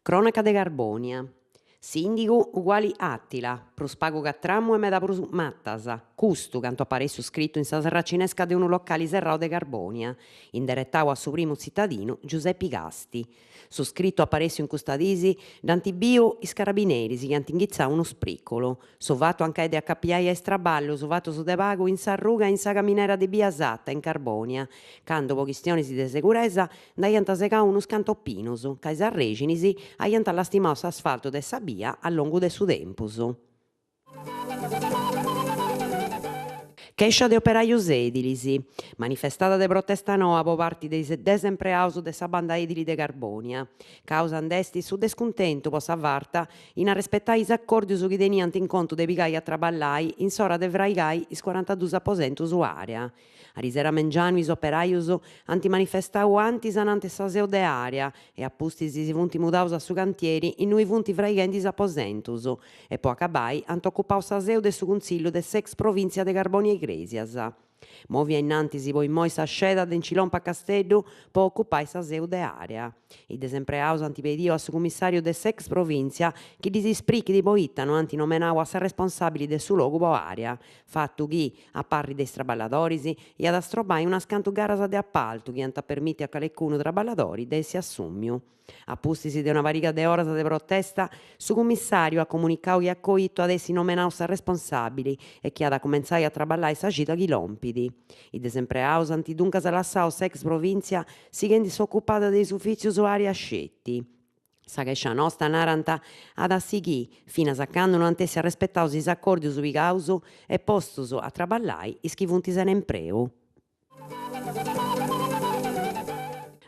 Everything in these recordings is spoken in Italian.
Cronaca de Carbonia. Sindigu uguali Attila, prus pagu catrammu e meda prus mattasa. Custu cantu apparessu scrittu in sa serracinesca de unu locali serrao de Carbonia, indirettau a su primu zittadinu Giuseppi Casti. Su scrittu apparessu in custa disi d'antibiu is carabineris chi ant inghizzadu unu spricolo. Su fattu anche de accappiare a istraballu, su fattu su de pagu in s'arruga in sa caminera de Biasatta in Carbonia, cando po chistiones de seguresa nd'aiant segadu unus cantoppinus, ca is arreginis aiant lastimadu s'asfaltu de sa via a longu de su tempus. Chescia de operaios edilis, manifestada de protesta noa po parte de desempreados de sa banda edili de Carbonia. Causan d'esti su descuntentu po sa varta in a rispettare is accordios chi teniant in conto de pigai a traballare in s'ora de fraigai is 42 aposentos su area. A risera mengianu is operaios ant manifestadu antis anante sa seu de area e appustis si funt mudados a su cantieri in nui funt fraighendi is aposentos e po acabai ant occupadu sa seu de su Consiglio de s'ex provincia de Carbonia Iglesias. Movia innantis poi moi sa sceda de Incilompa a Casteddu po occupare sa seu de area. I desempreados antipediu a su commissario de s'ex provincia chi disisprichidi poittano antinomenau a sa responsabili de su logu po area, fattu chi, a parri de traballadoris, iat astrobai unas cantu garas de appaltu chi ant permitti a calecunu traballadori de essi assumiu. Appustisi de una variga de oras de protesta, su commissario ha comunicadu chi ha coitto ad essi nomenau sa responsabili e chi at comenzare a traballare sa gita chilompidi. I desempreados ant duncas lassadu s'ex provincia sighendi s'occupada de is uffizios area scetti. Sa chescia nostra narant ad assighi finas a cando non ant'essi arrespettaus is accordios pigaus e postus a traballare is chi funt in empreu.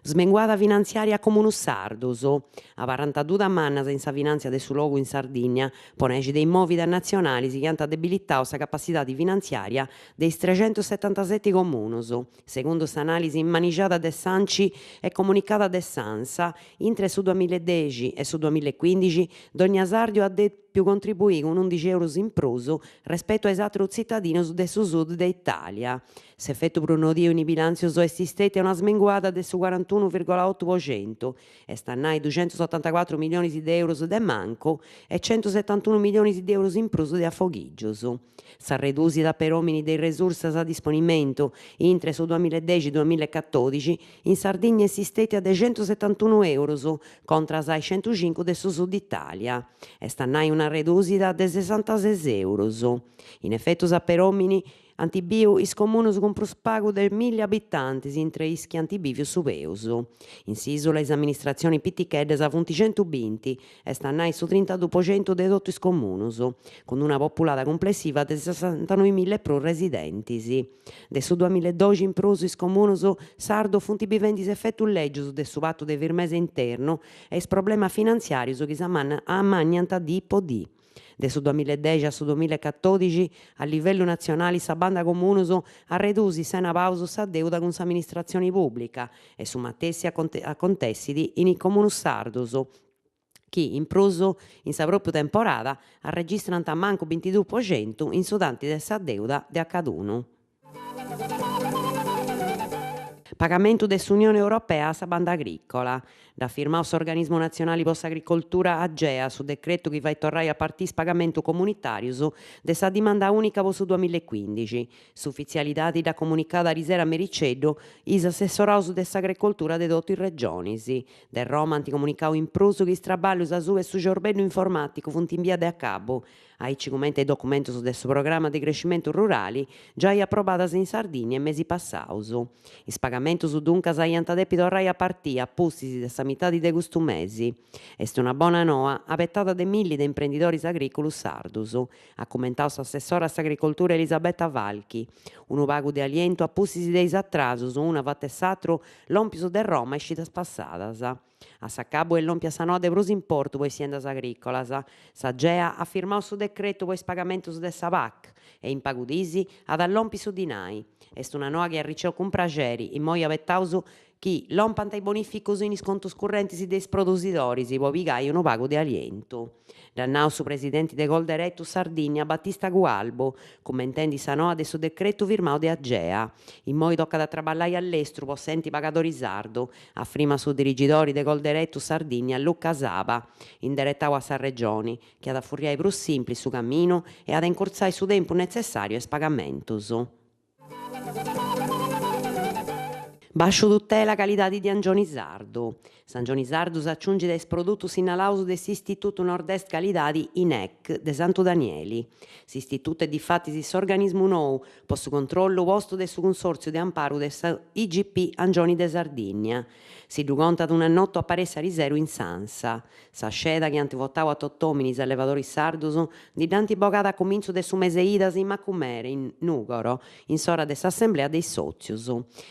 Smenguada finanziaria a Comunus Sardus. A 42 mannas in sa finanzia de su logu in Sardigna ponegi dei movida nazionali si ant debilitadu sa capacitade finanziaria dei 377 comunus. Secondo s'analisi maniggiata de Sanci e comunicata de Sansa, intre su 2010 e su 2015 Dogna Sardio ha più contribuì con 11 euro in prus rispetto ai altri cittadini del sud d'Italia. S'effetto per uno dio in bilanzios esistenti è una smenguata del su 41,8% e stannai 274 milioni di euro de manco e 171 milioni di euro in prus di affoghigios. Sa redusita per uomini dei risorse a disponimento intre su 2010-2014 in Sardegna esistenti a 171 euro contro ai 105 del sud Italia e stannai una redusita de 66 euro. In effetti sa per uomini antibiu is comunos con prus pagu de 1000 abitantes intre ischi antibiviu su peus. In s'isola is amministrazioni pitticheddas funt 120 e stannai su 32% de totu is comunos, con una populata complessiva de 69.000 e pro residentes. De su 2012 in prus is comunos sardo funt bivendis effettu leggius de su pattu de firmesa interno e is problemas finanziarios chi s'ammaniant di po di. De su 2010 a su 2014 a livello nazionale sa banda comunus ha redusi sena pausu sa deuda con s'amministrazione pubblica e su matessi a contessidi in i comunus sardus chi in prus in sa propria temporada registrant a manco 22% in su tanti de sa deuda de accadunu. Pagamento de s'Unione Europea a sa banda agricola. Da firmare s'Organismo Nazionale po s'Agricoltura AGEA su decreto chi fai torrare a partire pagamento comunitarius de sa dimanda unica po su 2015. S'ufficialidade da comunicata risera mericeddo is assessoraus de s'agricoltura de totu i regionis. De Roma anticomunicau in prus chi is traballos a su e su giorbenno informatico funt in via de a cabo. Aici commenta i documentos de su programma di crescimento rurali già approvadas in Sardegna e mesi passaus. Is pagamentos duncas aiant depi torrare a partire appustis de sa mitadi de custu mesi. Est una bona noa abettata de milli de imprendidoris agricolus sardus, ha commentau s'assessora a s'agricoltura Elisabetta Valchi. Unu pagu de aliento appustis de is atrasos, una vatte s'atru lompius de Roma iscitas passadas. A s'accabo e lompia sa node prus importu po is siendas agricolas. S'Agea ha firmau su decreto po is pagamentos de sa PAC e in pagu disi ad allompi su dinai. Est una noa chi arricciò cun prageri, in moi abettaus chi lompanta i bonificos in iscontos currenti dei produttori può pigare un pago di aliento. Dannau su presidente de Colderetto Sardigna Battista Gualbo, commentando sa noa de su decreto firmato de Agea. In moi tocca da traballare all'estero, possenti pagatori sardo, affirma su dirigidori de Colderetto Sardigna Luca Saba, indirettato a sa regione, che ad affurriare più semplice su cammino e ad incorzare su tempo necessario ai pagamentos. Bascio tutela qualità di Angioni Sardu. Sangioni Sardu s'aggiunge des produttus innalaus dell'Istituto Nord-Est Qualitadi INEC de Santo Danieli. S'istituto è difatti s'organismo nou posto controllo posto del su consorzio di amparo del IGP Angioni de Sardigna. Si du conta ad un annotto apparesse a riservo in Sansa. Sa sceda che antivotavo a tottomini allevatori sardus di danti bocata a comincio del su mese idas in Macumere, in Nugoro, in sora dell'assemblea dei sozius.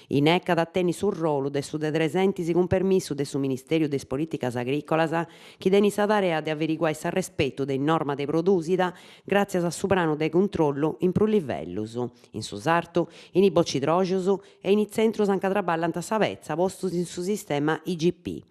INEC ad atteni sul ruolo de su dedresentisi con permesso del su Ministerio des Politicas Agricolas chi deni sa tarea de averiguare il rispetto dei norma de produsida grazie a su plano de controllo in più livellus, in su sarto, in i boccidrogius e in i centros anche traballant sa vezza postus in su sistema IGP.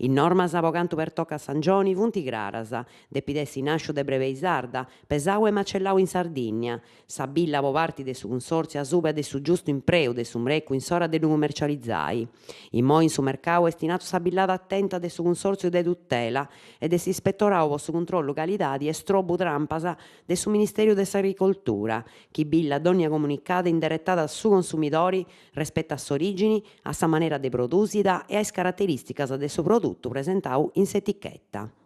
In normas po cantu per tocca a Sangioni funti craras, depidessi nascio de breve sarda, pesau e macellau in Sardigna, sa billa po parti de su consorzio a supra de su giusto impreu de su mreccu in sora de lu commercializzai. In mo in su mercau est stinato sa billada attenta de su consorzio de tutela e de s'ispettorau po su controllo calidadi e strobu trampas de su Ministerio de s'Agricoltura, chi billa donnia comunicata indirettata a su consumitori rispetto a s'origini, a sa manera de produsida e a is caratteristicas de su prodotto presentau in s'etichetta.